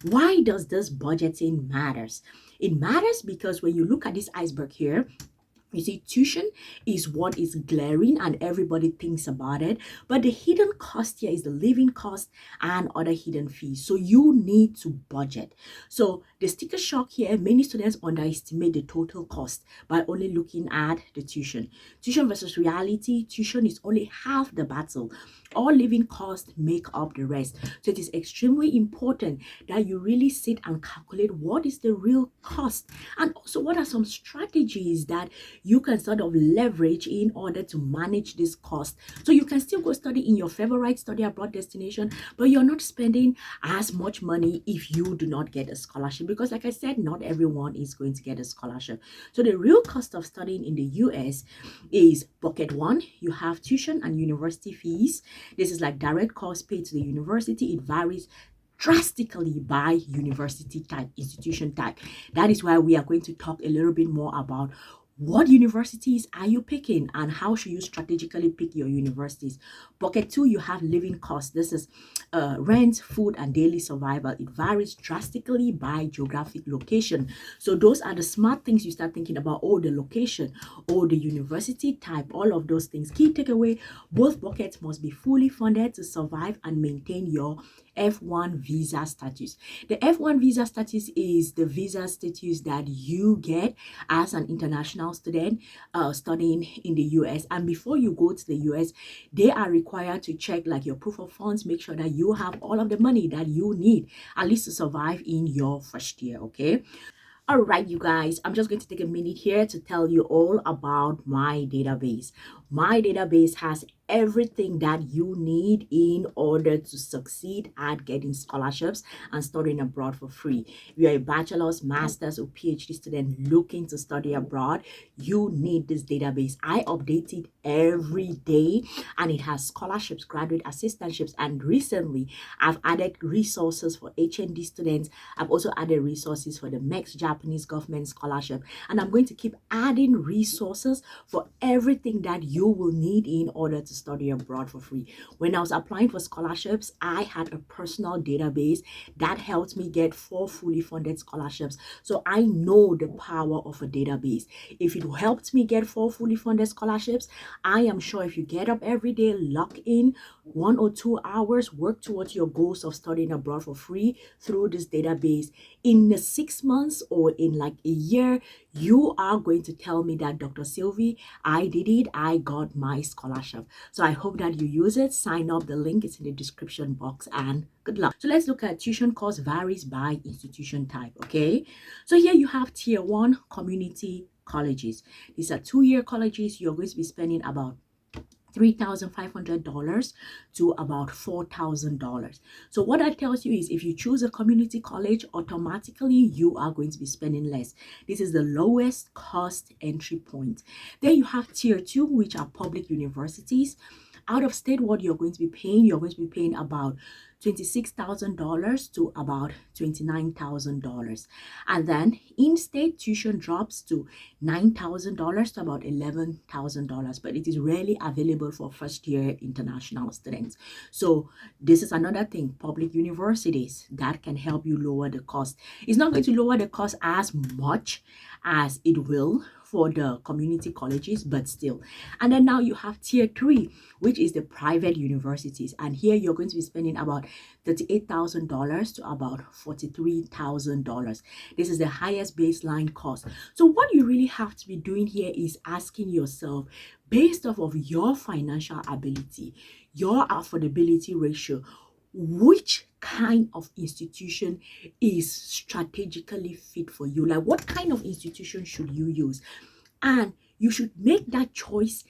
Why does this budgeting matters? It matters because when you look at this iceberg here, you see, tuition is what is glaring and everybody thinks about it. But the hidden cost here is the living cost and other hidden fees. So you need to budget. So the sticker shock here, many students underestimate the total cost by only looking at the tuition. Tuition versus reality, tuition is only half the battle. All living costs make up the rest. So it is extremely important that you really sit and calculate what is the real cost and also what are some strategies that you can sort of leverage in order to manage this cost. So you can still go study in your favorite study abroad destination, but you're not spending as much money if you do not get a scholarship. Because like I said, not everyone is going to get a scholarship. So the real cost of studying in the US is bucket one. You have tuition and university fees. This is like direct cost paid to the university. It varies drastically by university type, institution type. That is why we are going to talk a little bit more about what universities are you picking and how should you strategically pick your universities. Bucket two, you have living costs. This is rent, food, and daily survival. It varies drastically by geographic location. So those are the smart things you start thinking about. Oh, the location, or the university type, all of those things. Key takeaway, both buckets must be fully funded to survive and maintain your F1 visa status. The F1 visa status is the visa status that you get as an international student studying in the US. And before you go to the US, they are required to check like your proof of funds, make sure that you have all of the money that you need at least to survive in your first year. Okay. All right, you guys, I'm just going to take a minute here to tell you all about my database. My database has everything that you need in order to succeed at getting scholarships and studying abroad for free. If you're a bachelor's, master's, or PhD student looking to study abroad, you need this database. I update it every day and it has scholarships, graduate assistantships, and recently I've added resources for HND students. I've also added resources for the next Japanese government scholarship, and I'm going to keep adding resources for everything that you will need in order to study abroad for free. When I was applying for scholarships, I had a personal database that helped me get 4 fully funded scholarships. So I know the power of a database. If it helped me get 4 fully funded scholarships, I am sure if you get up every day, lock in 1 or 2 hours, work towards your goals of studying abroad for free through this database, in the 6 months or in like a year, you are going to tell me that Dr. Sylvie, I did it, I got my scholarship. So I hope that you use it. Sign up, the link is in the description box, and good luck. So let's look at tuition cost varies by institution type. Okay, so here you have tier 1 community colleges. These are 2-year colleges. You're going to be spending about $3,500 to about $4,000. So what that tells you is if you choose a community college, automatically you are going to be spending less. This is the lowest cost entry point. Then you have tier 2, which are public universities. Out of state, what you're going to be paying, you're going to be paying about $26,000 to about $29,000. And then in-state tuition drops to $9,000 to about $11,000, but it is rarely available for first-year international students. So this is another thing, public universities, that can help you lower the cost. It's not going to lower the cost as much as it will for the community colleges, but still. And then now you have tier 3, which is the private universities, and here you're going to be spending about $38,000 to about $43,000. This is the highest baseline cost. So what you really have to be doing here is asking yourself, based off of your financial ability, your affordability ratio, which kind of institution is strategically fit for you? Like, what kind of institution should you use? And you should make that choice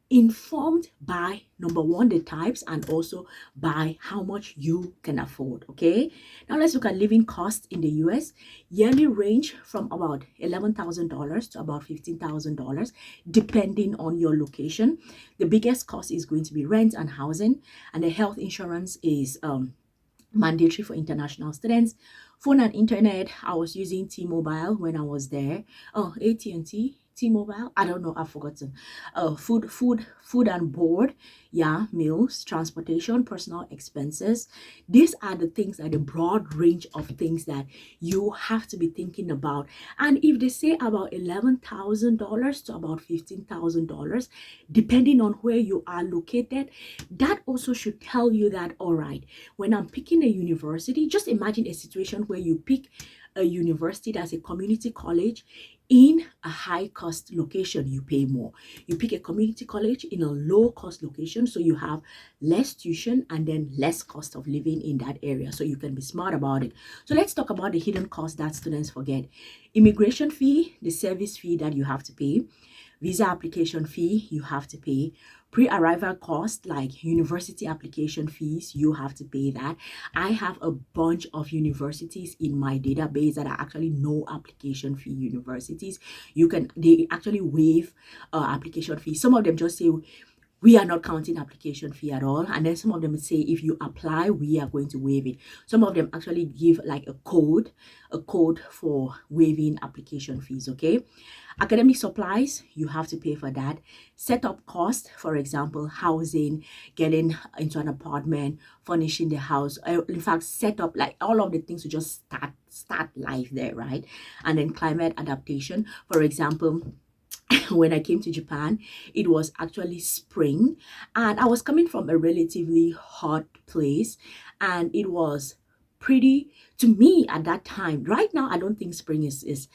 informed by, number one, the types, and also by how much you can afford. Okay, now let's look at living costs in the US. Yearly range from about $11,000 to about $15,000 depending on your location. The biggest cost is going to be rent and housing, and the health insurance is mandatory for international students. Phone and internet, I was using T-Mobile when I was there. Oh, AT&T, T-Mobile. I don't know, I've forgotten. Food and board, yeah, meals, transportation, personal expenses. These are the things that the broad range of things that you have to be thinking about. And if they say about $11,000 to about $15,000, depending on where you are located, that also should tell you that, all right, when I'm picking a university, just imagine a situation where you pick a university that's a community college in a high cost location, you pay more. You pick a community college in a low cost location, so you have less tuition and then less cost of living in that area, so you can be smart about it. So let's talk about the hidden costs that students forget. Immigration fee, the service fee that you have to pay, visa application fee you have to pay, pre-arrival cost like university application fees, you have to pay that. I have a bunch of universities in my database that are actually no application fee universities. They actually waive application fees. Some of them just say we are not counting application fee at all, and then some of them say if you apply we are going to waive it. Some of them actually give like a code for waiving application fees. Okay, academic supplies, you have to pay for that. Setup cost, for example, housing, getting into an apartment, furnishing the house, in fact set up like all of the things to just start life there, right? And then climate adaptation, for example, when I came to Japan, it was actually spring, and I was coming from a relatively hot place, and it was pretty to me at that time. Right now, I don't think spring is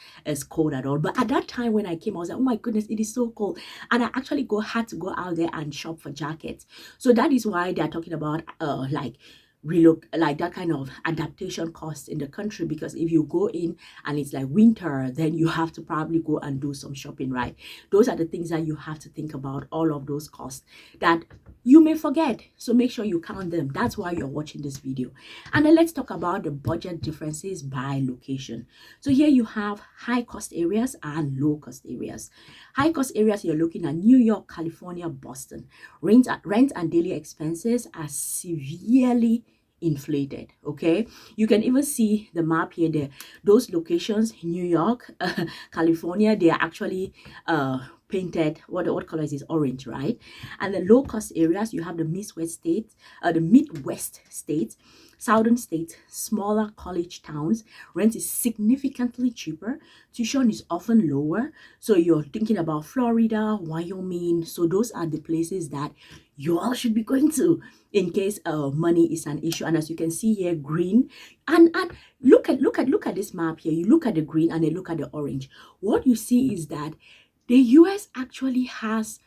cold at all, but at that time when I came, I was like, oh my goodness, it is so cold, and I actually had to go out there and shop for jackets. So that is why they're talking about like relook like that kind of adaptation costs in the country, because if you go in and it's like winter, then you have to probably go and do some shopping, right? Those are the things that you have to think about, all of those costs that you may forget, so make sure you count them. That's why you're watching this video. And then let's talk about the budget differences by location. So here you have high cost areas and low cost areas. High cost areas, you're looking at New York, California, Boston. Rent and daily expenses are severely inflated. Okay, you can even see the map here there. Those locations, New York, California, they are actually painted, what color is this? Orange, right? And the low cost areas, you have the Midwest states, southern states, smaller college towns. Rent is significantly cheaper, tuition is often lower. So you're thinking about Florida, Wyoming. So those are the places that you all should be going to in case money is an issue. And as you can see here, green, and look at this map here. You look at the green and then look at the orange. What you see is that the US actually has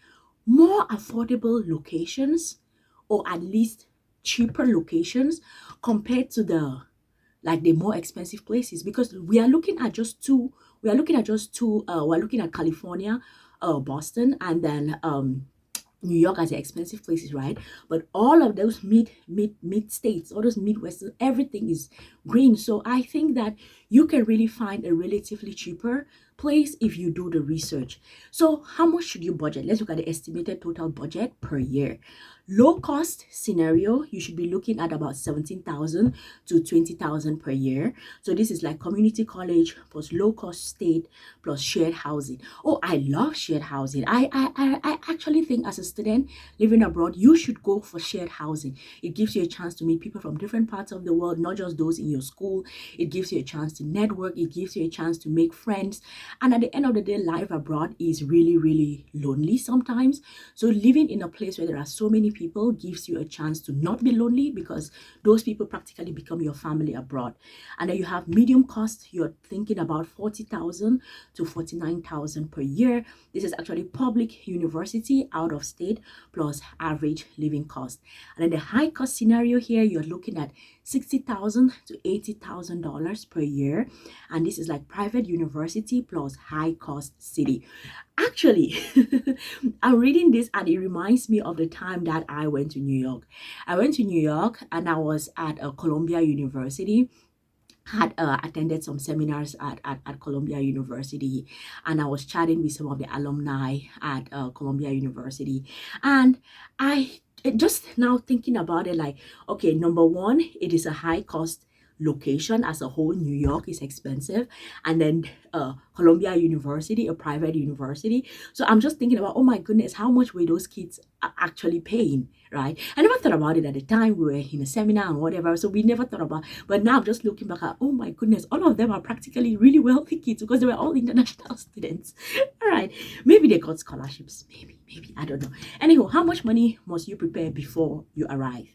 more affordable locations, or at least cheaper locations, compared to the more expensive places, because we are looking at just two. We're looking at California, Boston, and then New York as the expensive places, right? But all of those mid states, all those Midwestern, everything is green. So I think that you can really find a relatively cheaper place if you do the research. So how much should you budget? Let's look at the estimated total budget per year. Low cost scenario, you should be looking at about 17,000 to 20,000 per year. So this is like community college plus low cost state plus shared housing. Oh, I love shared housing. I actually think as a student living abroad, you should go for shared housing. It gives you a chance to meet people from different parts of the world, not just those in your school. It gives you a chance to network. It gives you a chance to make friends. And at the end of the day, life abroad is really, really lonely sometimes. So living in a place where there are so many people gives you a chance to not be lonely, because those people practically become your family abroad. And then you have medium cost. You're thinking about 40,000 to 49,000 per year. This is actually public university out of state plus average living cost. And then the high cost scenario here, you're looking at $60,000 to $80,000 per year, and this is like private university plus high cost city. Actually, I'm reading this and it reminds me of the time that I went to New York. I went to New York and I was at Columbia University, had attended some seminars at Columbia University, and I was chatting with some of the alumni at Columbia University. And I just now thinking about it, like, okay, number one, it is a high cost location as a whole. New York is expensive, and then Columbia University, a private university. So I'm just thinking about, oh my goodness, how much were those kids actually paying, right? I never thought about it at the time. We were in a seminar and whatever, so we never thought about. But now I'm just looking back at, oh my goodness, all of them are practically really wealthy kids because they were all international students. All right, maybe they got scholarships, maybe I don't know. Anyhow, how much money must you prepare before you arrive?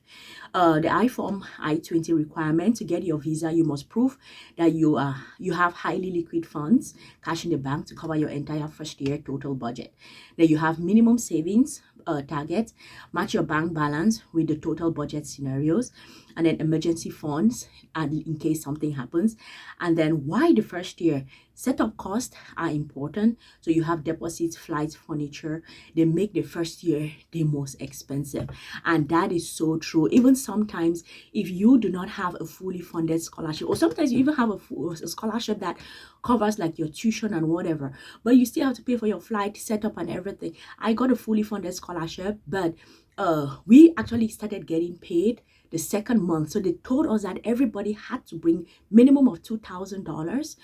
The I-form I-20 requirement: to get your visa, you must prove that you have highly liquid funds, cash in the bank, to cover your entire first year total budget. Then you have minimum savings target, match your bank balance with the total budget scenarios, and then emergency funds and in case something happens. And then why the first year? Setup costs are important. So you have deposits, flights, furniture. They make the first year the most expensive, and that is so true. Even sometimes, if you do not have a fully funded scholarship, or sometimes you even have a scholarship that covers like your tuition and whatever, but you still have to pay for your flight, setup, and everything. I got a fully funded scholarship, but we actually started getting paid the second month. So they told us that everybody had to bring minimum of $2,000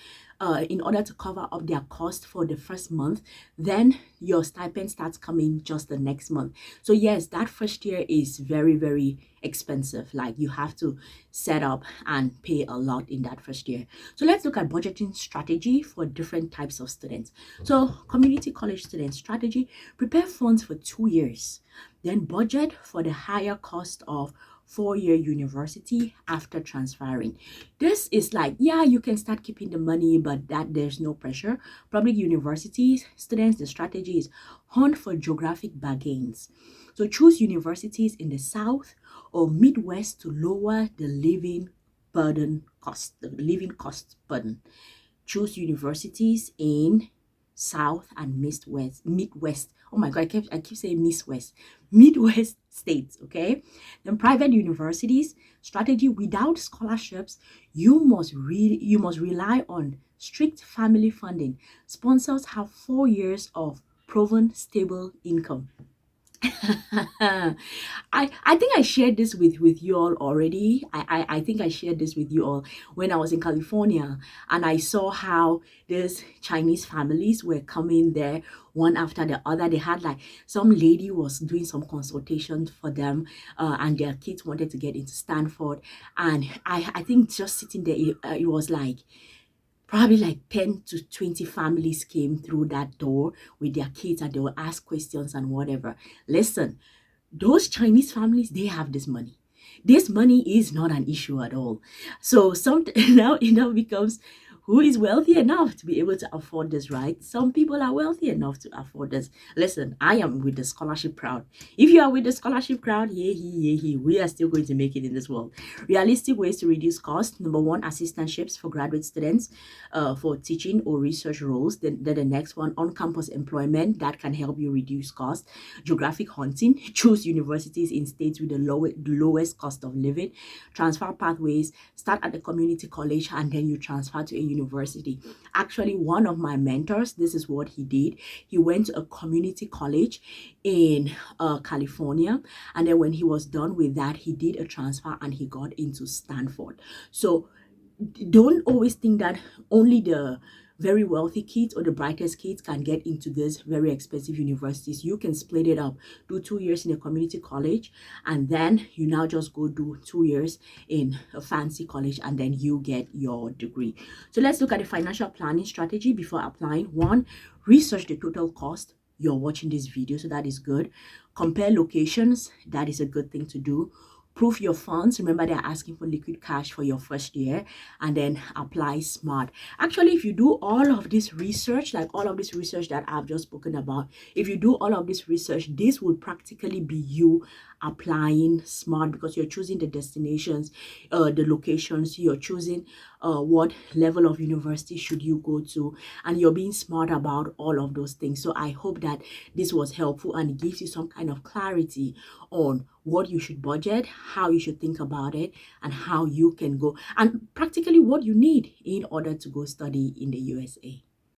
in order to cover up their cost for the first month. Then your stipend starts coming just the next month. So yes, that first year is very, very expensive. Like, you have to set up and pay a lot in that first year. So let's look at budgeting strategy for different types of students. So community college student strategy: prepare funds for 2 years, then budget for the higher cost of 4-year university after transferring. This is like, yeah, you can start keeping the money, but that there's no pressure. Public universities students, the strategy is hunt for geographic bargains. So choose universities in the South or Midwest to lower the living cost burden. Choose universities in South and Midwest. Oh my God, I keep saying Midwest states, okay? Then private universities strategy: without scholarships, you must rely on strict family funding. Sponsors have 4 years of proven stable income. I think I shared this with you all already. I think I shared this with you all when I was in California, and I saw how these Chinese families were coming there one after the other. They had like, some lady was doing some consultations for them, and their kids wanted to get into Stanford. And I think just sitting there, it was like probably like 10 to 20 families came through that door with their kids, and they will ask questions and whatever. Listen, those Chinese families, they have this money. This money is not an issue at all. So now it now becomes, who is wealthy enough to be able to afford this, right? Some people are wealthy enough to afford this. Listen, I am with the scholarship crowd. If you are with the scholarship crowd, yeah, we are still going to make it in this world. Realistic ways to reduce cost: number one, assistantships for graduate students for teaching or research roles. Then the next one, on-campus employment that can help you reduce cost. Geographic hunting: choose universities in states with the lowest cost of living. Transfer pathways: start at the community college and then you transfer to a university. Actually, one of my mentors, this is what he did. He went to a community college in California, and then when he was done with that, he did a transfer and he got into Stanford. So don't always think that only the very wealthy kids or the brightest kids can get into these very expensive universities. You can split it up, do 2 years in a community college, and then you now just go do 2 years in a fancy college, and then you get your degree. So let's look at the financial planning strategy before applying. One, research the total cost. You're watching this video, so that is good. Compare locations. That is a good thing to do. Proof your funds. Remember, they're asking for liquid cash for your first year, and then apply smart. Actually, if you do all of this research, like all of this research that I've just spoken about, if you do all of this research, this will practically be you applying smart, because you're choosing the destinations, the locations, you're choosing what level of university should you go to, and you're being smart about all of those things. So I hope that this was helpful and it gives you some kind of clarity on what you should budget, how you should think about it, and how you can go, and practically what you need in order to go study in the USA.